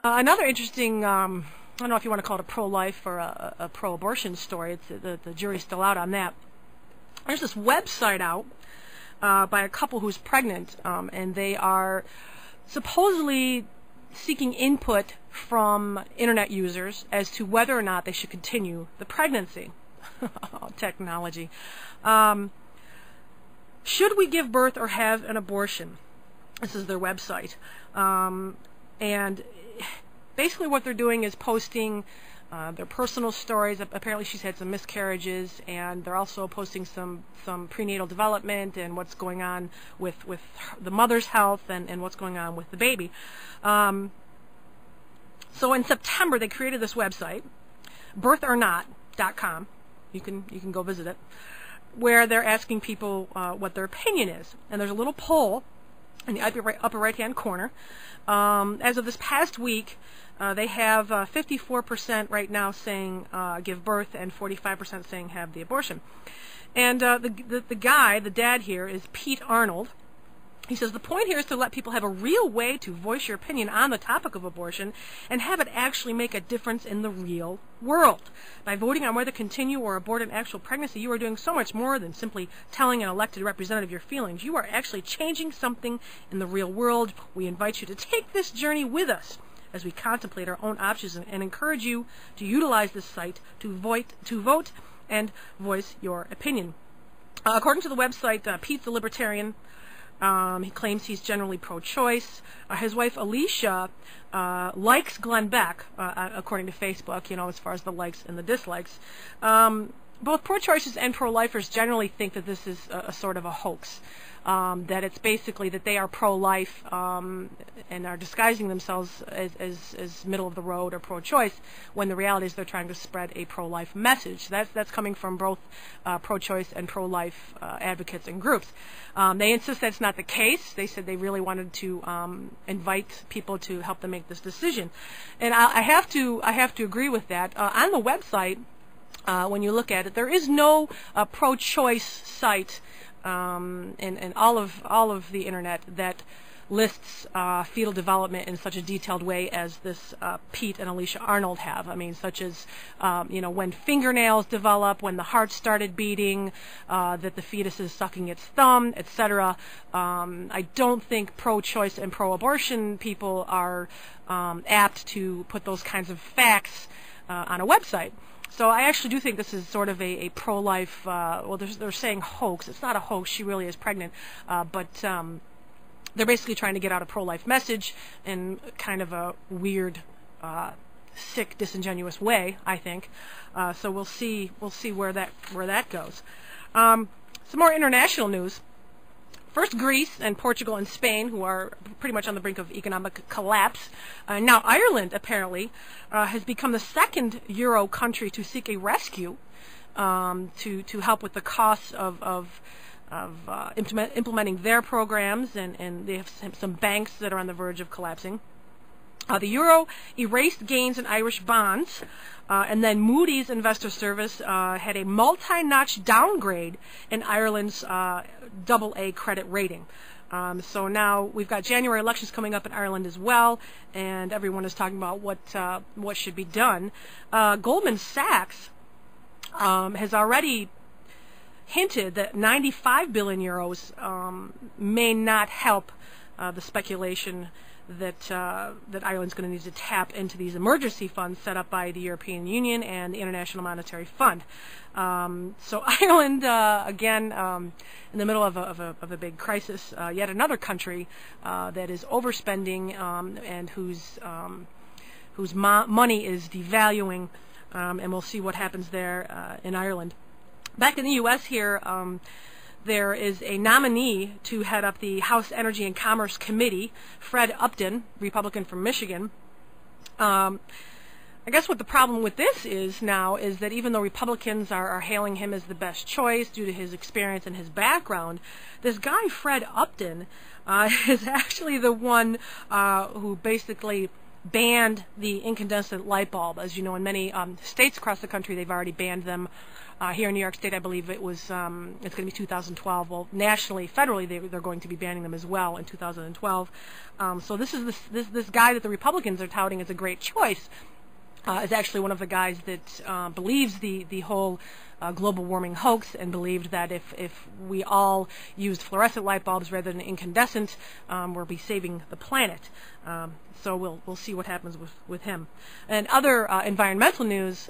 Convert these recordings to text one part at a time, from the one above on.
Another interesting, I don't know if you want to call it a pro-life or a pro-abortion story. The jury's still out on that. There's this website out by a couple who's pregnant, and they are supposedly seeking input from internet users as to whether or not they should continue the pregnancy. Technology. Should we give birth or have an abortion? This is their website. And basically what they're doing is posting their personal stories. Apparently she's had some miscarriages, and they're also posting some prenatal development and what's going on with the mother's health and what's going on with the baby. So in September they created this website, birthornot.com. You can go visit it, where they're asking people what their opinion is. And there's a little poll in the upper right-hand corner. As of this past week, they have 54% right now saying give birth and 45% saying have the abortion. And the guy, the dad here, is Pete Arnold. He says, the point here is to let people have a real way to voice your opinion on the topic of abortion and have it actually make a difference in the real world. By voting on whether to continue or abort an actual pregnancy, you are doing so much more than simply telling an elected representative your feelings. You are actually changing something in the real world. We invite you to take this journey with us as we contemplate our own options and encourage you to utilize this site to vote and voice your opinion. According to the website, Pete's a libertarian. He claims he's generally pro-choice. His wife, Alicia, likes Glenn Beck, according to Facebook, as far as the likes and the dislikes. Both pro-choicers and pro-lifers generally think that this is a sort of a hoax, that it's basically that they are pro-life and are disguising themselves as middle-of-the-road or pro-choice, when the reality is they're trying to spread a pro-life message. That's coming from both pro-choice and pro-life advocates and groups. They insist that's not the case. They said they really wanted to invite people to help them make this decision, and I have to agree with that. On the website, when you look at it, there is no pro-choice site in all of the internet that lists fetal development in such a detailed way as this Pete and Alicia Arnold have. I mean, such as when fingernails develop, when the heart started beating, that the fetus is sucking its thumb, etc. I don't think pro-choice and pro-abortion people are apt to put those kinds of facts on a website. So I actually do think this is sort of a pro-life, well, they're saying hoax. It's not a hoax. She really is pregnant. But they're basically trying to get out a pro-life message in kind of a weird, sick, disingenuous way, I think. So we'll see where that goes. Some more international news. First, Greece and Portugal and Spain, who are pretty much on the brink of economic collapse. Now, Ireland, apparently, has become the second Euro country to seek a rescue to help with the costs of implementing their programs, and they have some banks that are on the verge of collapsing. The euro erased gains in Irish bonds, and then Moody's Investor Service had a multi-notch downgrade in Ireland's AA credit rating. So now we've got January elections coming up in Ireland as well, and everyone is talking about what should be done. Goldman Sachs has already hinted that 95 billion euros may not help the speculation that Ireland's going to need to tap into these emergency funds set up by the European Union and the International Monetary Fund. So Ireland, again, in the middle of a big crisis, yet another country that is overspending and whose money is devaluing, and we'll see what happens there in Ireland. Back in the U.S. here, there is a nominee to head up the House Energy and Commerce Committee, Fred Upton, Republican from Michigan. I guess what the problem with this is now is that even though Republicans are hailing him as the best choice due to his experience and his background, this guy, Fred Upton, is actually the one who basically banned the incandescent light bulb. As you know, in many states across the country, they've already banned them. Here in New York State, I believe it was it's going to be 2012. Well, nationally, federally, they're going to be banning them as well in 2012. So this guy that the Republicans are touting as a great choice is actually one of the guys that believes the whole global warming hoax, and believed that if we all used fluorescent light bulbs rather than incandescent, we'll be saving the planet. So we'll see what happens with him. And other environmental news.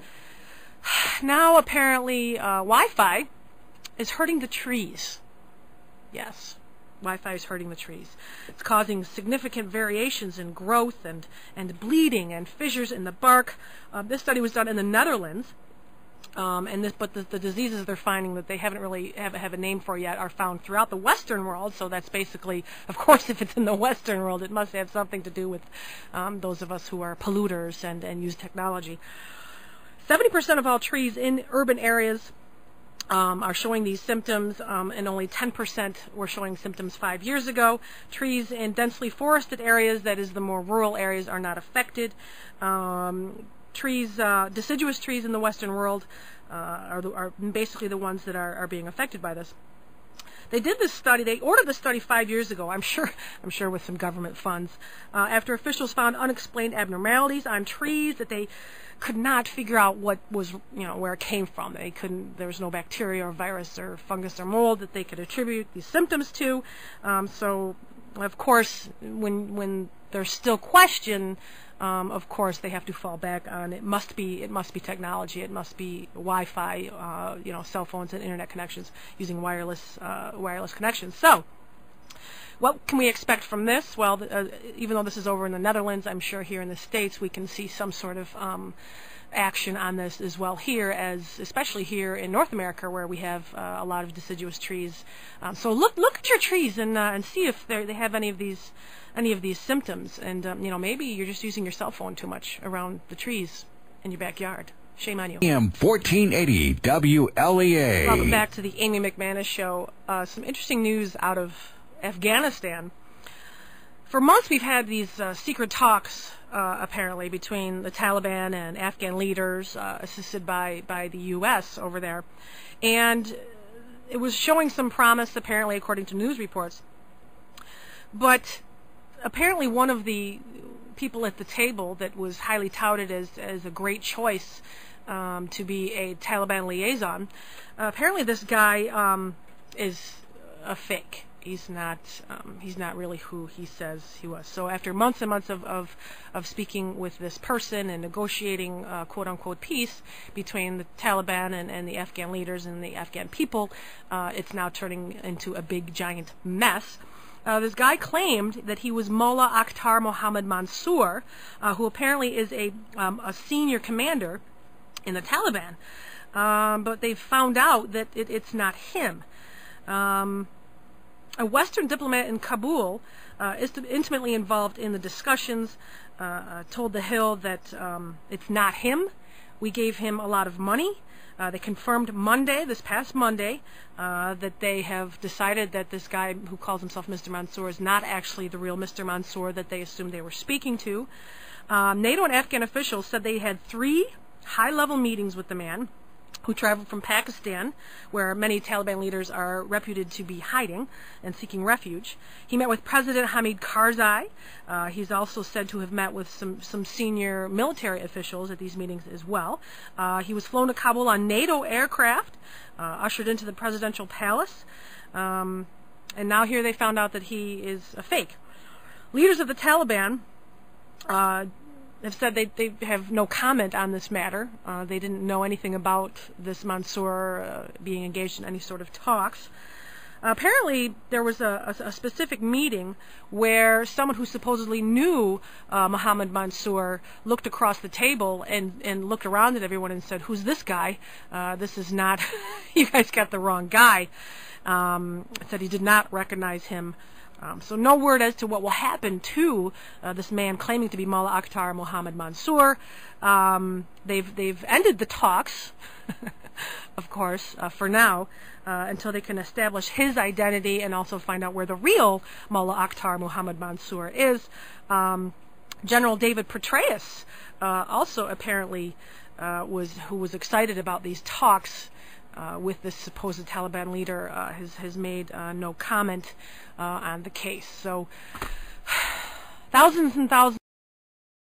Now apparently Wi-Fi is hurting the trees. Yes, Wi-Fi is hurting the trees. It's causing significant variations in growth and bleeding and fissures in the bark. This study was done in the Netherlands, but the diseases they're finding that they haven't really have a name for yet are found throughout the Western world. So that's basically, of course, if it's in the Western world, it must have something to do with those of us who are polluters and use technology. 70% of all trees in urban areas are showing these symptoms, and only 10% were showing symptoms 5 years ago. Trees in densely forested areas, that is the more rural areas, are not affected. Deciduous trees in the Western world are basically the ones that are being affected by this. They did this study. They ordered the study 5 years ago. I'm sure with some government funds. After officials found unexplained abnormalities on trees that they could not figure out what was, where it came from. There was no bacteria or virus or fungus or mold that they could attribute these symptoms to. So, of course, when there's still question, of course they have to fall back on it must be technology. It must be Wi-Fi, cell phones and internet connections using wireless connections. So, what can we expect from this? Well, even though this is over in the Netherlands, I'm sure here in the States we can see some sort of action on this as well here, especially here in North America, where we have a lot of deciduous trees. So look at your trees and see if they have any of these symptoms. And maybe you're just using your cell phone too much around the trees in your backyard. Shame on you. AM 1480 WLEA. Welcome back to the Amy McManus Show. Some interesting news out of Afghanistan. For months we've had these secret talks apparently between the Taliban and Afghan leaders assisted by the U.S. over there, and it was showing some promise apparently according to news reports. But apparently one of the people at the table that was highly touted as a great choice to be a Taliban liaison, apparently this guy is a fake. He's not really who he says he was. So after months and months of speaking with this person and negotiating quote-unquote peace between the Taliban and the Afghan leaders and the Afghan people, it's now turning into a big giant mess. This guy claimed that he was Mullah Akhtar Mohammed Mansour, who apparently is a senior commander in the Taliban. But they found out that it's not him. A Western diplomat in Kabul is intimately involved in the discussions, told The Hill that it's not him. We gave him a lot of money. They confirmed this past Monday, that they have decided that this guy who calls himself Mr. Mansour is not actually the real Mr. Mansour that they assumed they were speaking to. NATO and Afghan officials said they had 3 high-level meetings with the man, who traveled from Pakistan, where many Taliban leaders are reputed to be hiding and seeking refuge. He met with President Hamid Karzai. He's also said to have met with some senior military officials at these meetings as well. He was flown to Kabul on NATO aircraft, ushered into the presidential palace, and now here they found out that he is a fake. Leaders of the Taliban have said they have no comment on this matter. They didn't know anything about this Mansour being engaged in any sort of talks. Apparently, there was a specific meeting where someone who supposedly knew Mohammed Mansour looked across the table and looked around at everyone and said, "Who's this guy? This is not, you guys got the wrong guy." Said he did not recognize him. So no word as to what will happen to this man claiming to be Mullah Akhtar Mohammed Mansour. They've ended the talks, of course, for now, until they can establish his identity and also find out where the real Mullah Akhtar Mohammed Mansour is. General David Petraeus also apparently who was excited about these talks with this supposed Taliban leader, has made no comment on the case. So thousands and thousands